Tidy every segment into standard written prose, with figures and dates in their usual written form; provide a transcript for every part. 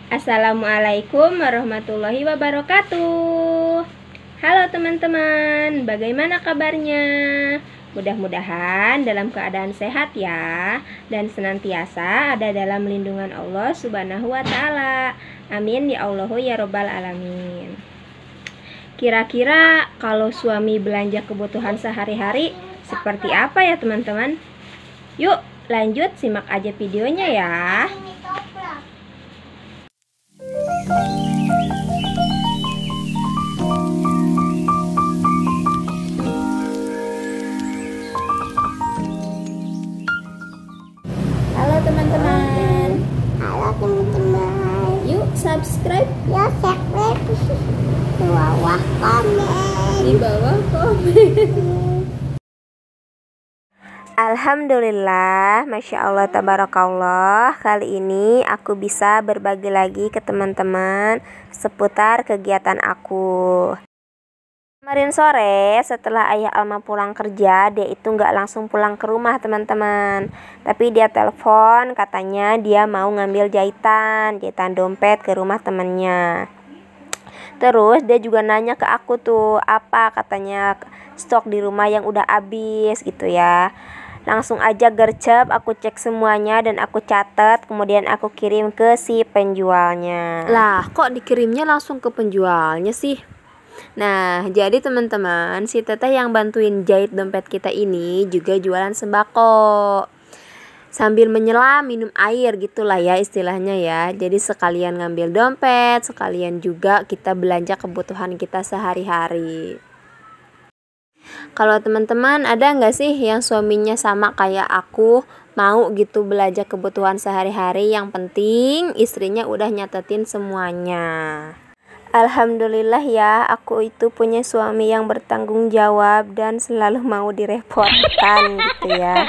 Assalamualaikum warahmatullahi wabarakatuh. Halo teman-teman, bagaimana kabarnya? Mudah-mudahan dalam keadaan sehat ya, dan senantiasa ada dalam lindungan Allah Subhanahu wa Ta'ala. Amin ya Allah ya Robbal Alamin. Kira-kira kalau suami belanja kebutuhan sehari-hari seperti apa ya teman-teman? Yuk lanjut simak aja videonya ya. Halo teman-teman. Yuk subscribe. Ya, subscribe. Di bawah komen. Di bawah komen. Alhamdulillah, Masya Allah, Tabarakallah. Kali ini aku bisa berbagi lagi ke teman-teman seputar kegiatan aku. Kemarin sore setelah ayah Alma pulang kerja, dia itu nggak langsung pulang ke rumah teman-teman. Tapi dia telepon, katanya dia mau ngambil jahitan dompet ke rumah temennya. Terus dia juga nanya ke aku tuh, apa katanya stok di rumah yang udah habis gitu ya. Langsung aja gercep, aku cek semuanya dan aku catat, kemudian aku kirim ke si penjualnya. Lah, kok dikirimnya langsung ke penjualnya sih? Nah, jadi teman-teman, si teteh yang bantuin jahit dompet kita ini juga jualan sembako. Sambil menyelam minum air gitulah ya istilahnya ya. Jadi sekalian ngambil dompet, sekalian juga kita belanja kebutuhan kita sehari-hari. Kalau teman-teman ada nggak sih yang suaminya sama kayak aku, mau gitu belanja kebutuhan sehari-hari, yang penting istrinya udah nyatetin semuanya. Alhamdulillah ya, aku itu punya suami yang bertanggung jawab dan selalu mau direpotkan gitu ya.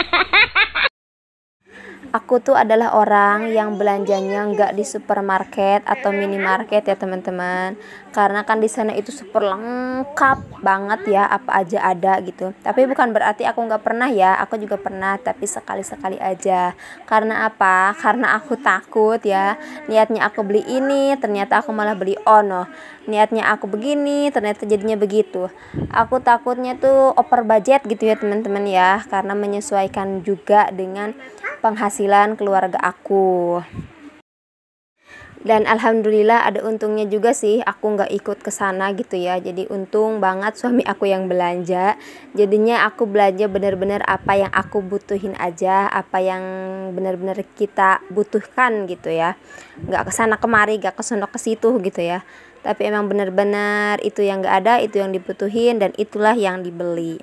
Aku tuh adalah orang yang belanjanya nggak di supermarket atau minimarket ya teman-teman, karena kan di sana itu super lengkap banget ya, apa aja ada gitu. Tapi bukan berarti aku nggak pernah ya, aku juga pernah, tapi sekali-sekali aja. Karena apa? Karena aku takut ya, niatnya aku beli ini ternyata aku malah beli ono, niatnya aku begini ternyata jadinya begitu. Aku takutnya tuh over budget gitu ya teman-teman ya, karena menyesuaikan juga dengan penghasilan keluarga aku. Dan alhamdulillah ada untungnya juga sih, aku nggak ikut ke sana gitu ya. Jadi untung banget suami aku yang belanja. Jadinya aku belanja benar-benar apa yang aku butuhin aja, apa yang benar-benar kita butuhkan gitu ya. Nggak kesana kemari, nggak kesana ke situ gitu ya. Tapi emang benar-benar itu yang nggak ada, itu yang dibutuhin, dan itulah yang dibeli.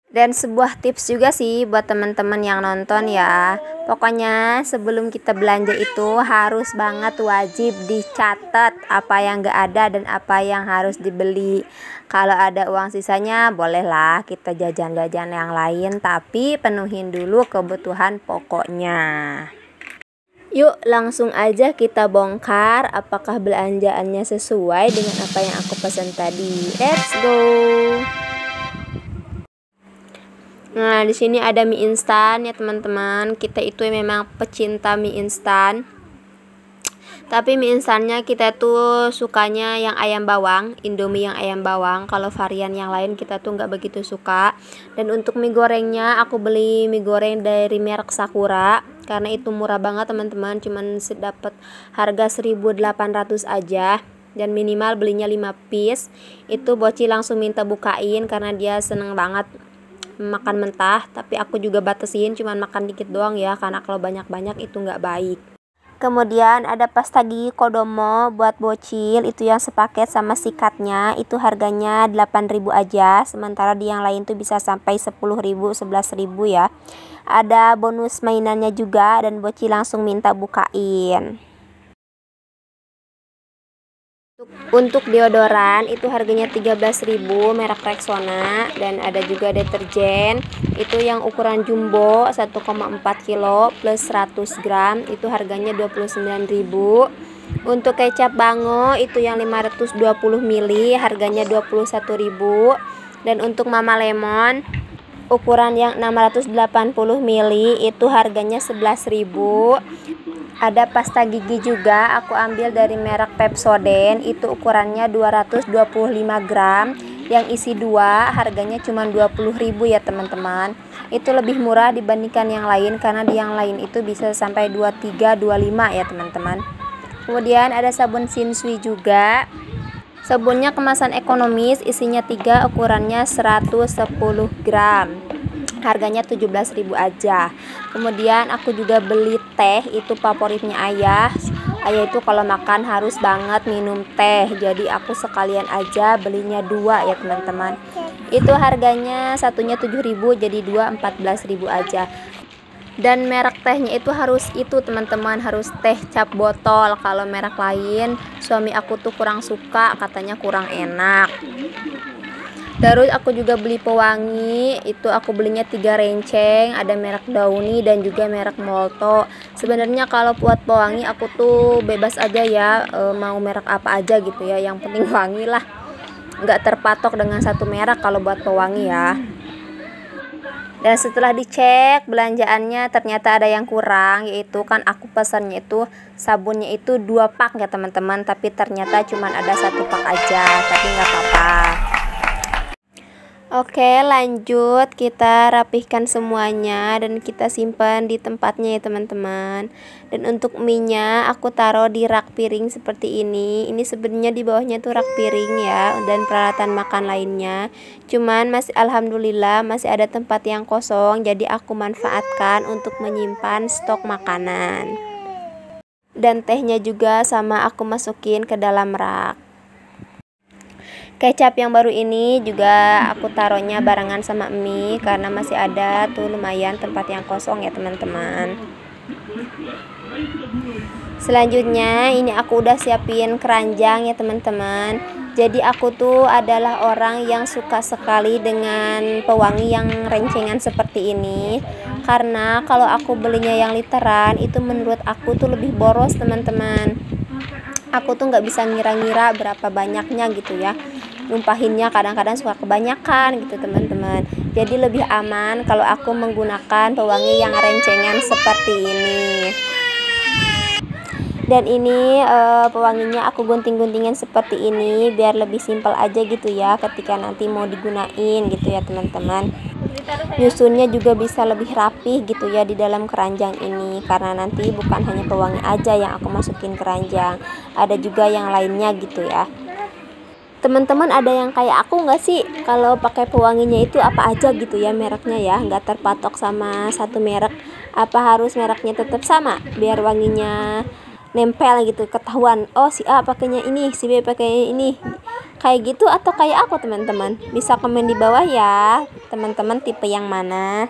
Dan sebuah tips juga sih buat teman-teman yang nonton ya. Pokoknya sebelum kita belanja itu harus banget wajib dicatat apa yang gak ada dan apa yang harus dibeli. Kalau ada uang sisanya bolehlah kita jajan-jajan yang lain, tapi penuhin dulu kebutuhan pokoknya. Yuk langsung aja kita bongkar apakah belanjaannya sesuai dengan apa yang aku pesan tadi. Let's go. Nah, di sini ada mie instan ya teman-teman. Kita itu memang pecinta mie instan. Tapi mie instannya kita tuh sukanya yang ayam bawang, Indomie yang ayam bawang. Kalau varian yang lain kita tuh nggak begitu suka. Dan untuk mie gorengnya aku beli mie goreng dari merek Sakura, karena itu murah banget teman-teman, cuman dapat harga 1.800 aja. Dan minimal belinya 5 piece. Itu Boci langsung minta bukain karena dia seneng banget makan mentah, tapi aku juga batasin cuman makan dikit doang ya, karena kalau banyak-banyak itu nggak baik. Kemudian ada pasta gigi Kodomo buat bocil, itu yang sepaket sama sikatnya, itu harganya 8.000 aja, sementara di yang lain tuh bisa sampai 10.000, 11.000 ya. Ada bonus mainannya juga dan bocil langsung minta bukain. Untuk deodoran itu harganya 13.000, merek Rexona. Dan ada juga deterjen itu yang ukuran jumbo 1,4 kilo plus 100 gram, itu harganya 29.000. Untuk kecap Bango itu yang 520 ml harganya 21.000. Dan untuk Mama Lemon ukuran yang 680 ml itu harganya 11.000. Ada pasta gigi juga, aku ambil dari merek Pepsodent, itu ukurannya 225 gram, yang isi 2, harganya cuma 20.000 ya teman-teman. Itu lebih murah dibandingkan yang lain, karena di yang lain itu bisa sampai 23, 25 ya teman-teman. Kemudian ada sabun Shinsui juga. Sabunnya kemasan ekonomis, isinya 3, ukurannya 110 gram. Harganya 17.000 aja. Kemudian aku juga beli teh, itu favoritnya ayah. Ayah itu kalau makan harus banget minum teh, jadi aku sekalian aja belinya 2 ya teman-teman. Itu harganya satunya 7.000, jadi 2 14.000 aja. Dan merek tehnya itu harus itu teman-teman, harus teh cap botol. Kalau merek lain suami aku tuh kurang suka, katanya kurang enak. Terus aku juga beli pewangi, itu aku belinya 3 renceng, ada merek Downy dan juga merek Molto. Sebenarnya kalau buat pewangi aku tuh bebas aja ya, mau merek apa aja gitu ya, yang penting wangi lah. Nggak terpatok dengan satu merek kalau buat pewangi ya. Dan setelah dicek belanjaannya ternyata ada yang kurang, yaitu kan aku pesannya itu sabunnya itu 2 pak ya teman-teman, tapi ternyata cuman ada 1 pak aja, tapi nggak apa-apa. Oke, lanjut kita rapihkan semuanya dan kita simpan di tempatnya ya teman-teman. Dan untuk mie-nya aku taruh di rak piring seperti ini. Ini sebenarnya di bawahnya tuh rak piring ya, dan peralatan makan lainnya. Cuman masih alhamdulillah masih ada tempat yang kosong, jadi aku manfaatkan untuk menyimpan stok makanan. Dan tehnya juga sama aku masukin ke dalam rak. Kecap yang baru ini juga aku taruhnya barengan sama mie, karena masih ada tuh lumayan tempat yang kosong ya teman-teman. Selanjutnya ini aku udah siapin keranjang ya teman-teman. Jadi aku tuh adalah orang yang suka sekali dengan pewangi yang rencengan seperti ini, karena kalau aku belinya yang literan itu menurut aku tuh lebih boros teman-teman. Aku tuh nggak bisa ngira-ngira berapa banyaknya gitu ya, numpahinnya kadang-kadang suka kebanyakan gitu teman-teman. Jadi lebih aman kalau aku menggunakan pewangi yang rencengan seperti ini. Dan ini pewanginya aku gunting-guntingin seperti ini biar lebih simpel aja gitu ya ketika nanti mau digunain gitu ya teman-teman. Nyusunnya juga bisa lebih rapih gitu ya di dalam keranjang ini, karena nanti bukan hanya pewangi aja yang aku masukin keranjang, ada juga yang lainnya gitu ya. Teman-teman ada yang kayak aku nggak sih kalau pakai pewanginya itu apa aja gitu ya mereknya ya, nggak terpatok sama satu merek? Apa harus mereknya tetap sama biar wanginya nempel gitu, ketahuan oh si A pakainya ini, si B pakainya ini, kayak gitu atau kayak aku teman-teman? Bisa komen di bawah ya teman-teman tipe yang mana.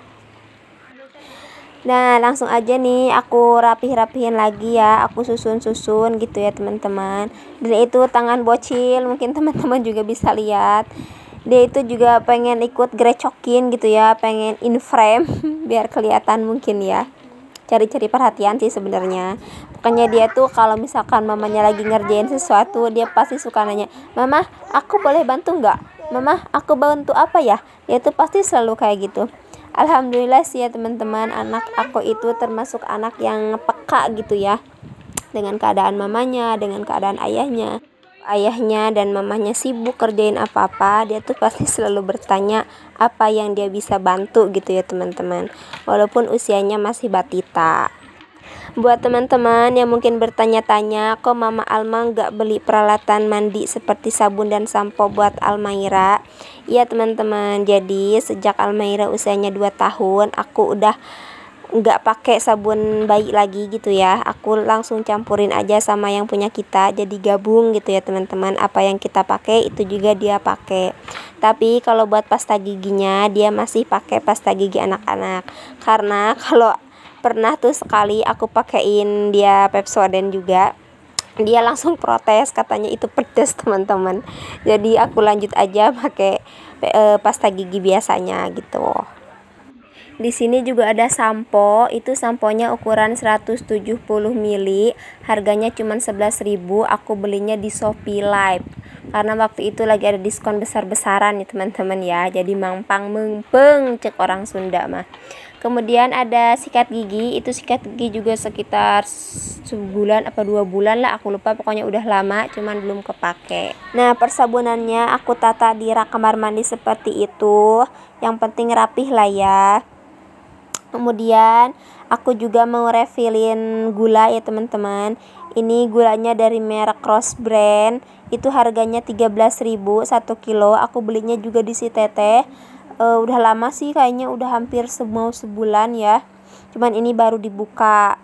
Nah langsung aja nih aku rapih-rapihin lagi ya, aku susun-susun gitu ya teman-teman. Dan itu tangan bocil, mungkin teman-teman juga bisa lihat, dia itu juga pengen ikut grecokin gitu ya, pengen in frame biar kelihatan mungkin ya, cari-cari perhatian sih sebenarnya. Pokoknya dia tuh kalau misalkan mamanya lagi ngerjain sesuatu, dia pasti suka nanya, mama aku boleh bantu nggak, mama aku bantu apa ya, dia tuh pasti selalu kayak gitu. Alhamdulillah sih ya teman-teman, anak aku itu termasuk anak yang peka gitu ya dengan keadaan mamanya, dengan keadaan ayahnya dan mamanya sibuk kerjain apa-apa, dia tuh pasti selalu bertanya apa yang dia bisa bantu gitu ya teman-teman, walaupun usianya masih batita. Buat teman-teman yang mungkin bertanya-tanya, kok Mama Alma nggak beli peralatan mandi seperti sabun dan sampo buat Almaira? Iya teman-teman, jadi sejak Almaira usianya 2 tahun, aku udah nggak pakai sabun bayi lagi gitu ya, aku langsung campurin aja sama yang punya kita, jadi gabung gitu ya teman-teman. Apa yang kita pakai itu juga dia pakai. Tapi kalau buat pasta giginya dia masih pakai pasta gigi anak-anak, karena kalau pernah tuh sekali aku pakein dia Pepsodent juga, dia langsung protes, katanya itu pedes teman-teman. Jadi aku lanjut aja pakai pasta gigi biasanya gitu. Di sini juga ada sampo, itu samponya ukuran 170 ml, harganya cuma 11.000. Aku belinya di Shopee Live karena waktu itu lagi ada diskon besar-besaran nih teman-teman ya. Jadi mangpang mengpeng cek orang Sunda mah. Kemudian ada sikat gigi, itu sikat gigi juga sekitar sebulan apa 2 bulan lah, aku lupa, pokoknya udah lama cuman belum kepake. Nah, persabunannya aku tata di rak kamar mandi seperti itu, yang penting rapih lah ya. Kemudian aku juga mau refillin gula ya teman-teman. Ini gulanya dari merek Rose Brand, itu harganya 13.000 1 kilo. Aku belinya juga di si Teteh. Udah lama sih, kayaknya udah hampir mau sebulan ya, cuman ini baru dibuka.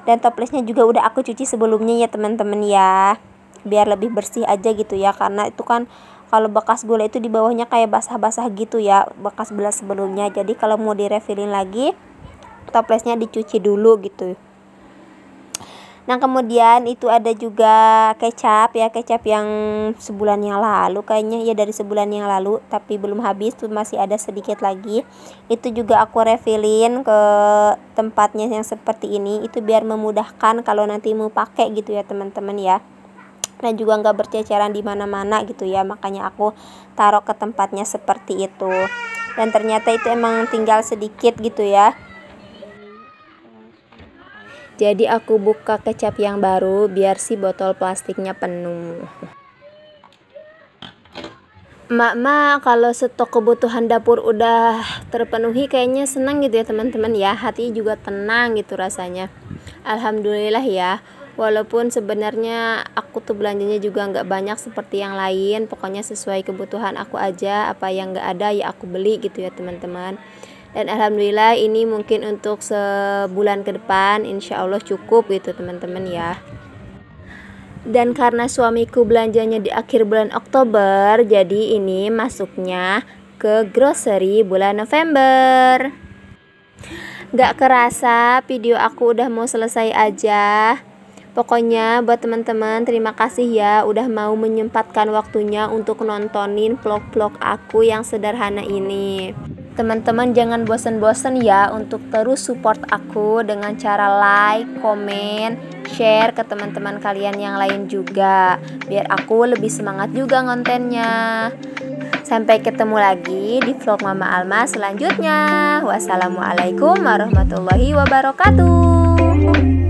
Dan toplesnya juga udah aku cuci sebelumnya ya teman-teman ya, biar lebih bersih aja gitu ya, karena itu kan kalau bekas gula itu di bawahnya kayak basah-basah gitu ya, bekas belas sebelumnya. Jadi kalau mau direfillin lagi, toplesnya dicuci dulu gitu. Nah, kemudian itu ada juga kecap ya, kecap yang sebulan yang lalu kayaknya ya, dari sebulan yang lalu tapi belum habis tuh, masih ada sedikit lagi. Itu juga aku refillin ke tempatnya yang seperti ini, itu biar memudahkan kalau nanti mau pakai gitu ya teman-teman ya. Dan juga nggak berceceran di mana-mana gitu ya, makanya aku taruh ke tempatnya seperti itu. Dan ternyata itu emang tinggal sedikit gitu ya. Jadi aku buka kecap yang baru biar si botol plastiknya penuh. Mak, kalau stok kebutuhan dapur udah terpenuhi kayaknya senang gitu ya teman-teman ya, hati juga tenang gitu rasanya. Alhamdulillah ya, walaupun sebenarnya aku tuh belanjanya juga nggak banyak seperti yang lain, pokoknya sesuai kebutuhan aku aja, apa yang nggak ada ya aku beli gitu ya teman-teman. Dan alhamdulillah ini mungkin untuk sebulan ke depan insya Allah cukup gitu teman-teman ya. Dan karena suamiku belanjanya di akhir bulan Oktober, jadi ini masuknya ke grocery bulan November. Gak kerasa video aku udah mau selesai aja. Pokoknya buat teman-teman terima kasih ya udah mau menyempatkan waktunya untuk nontonin vlog-vlog aku yang sederhana ini. Teman-teman jangan bosan-bosan ya untuk terus support aku dengan cara like, komen, share ke teman-teman kalian yang lain juga, biar aku lebih semangat juga ngontennya. Sampai ketemu lagi di vlog Mama Alma selanjutnya. Wassalamualaikum warahmatullahi wabarakatuh.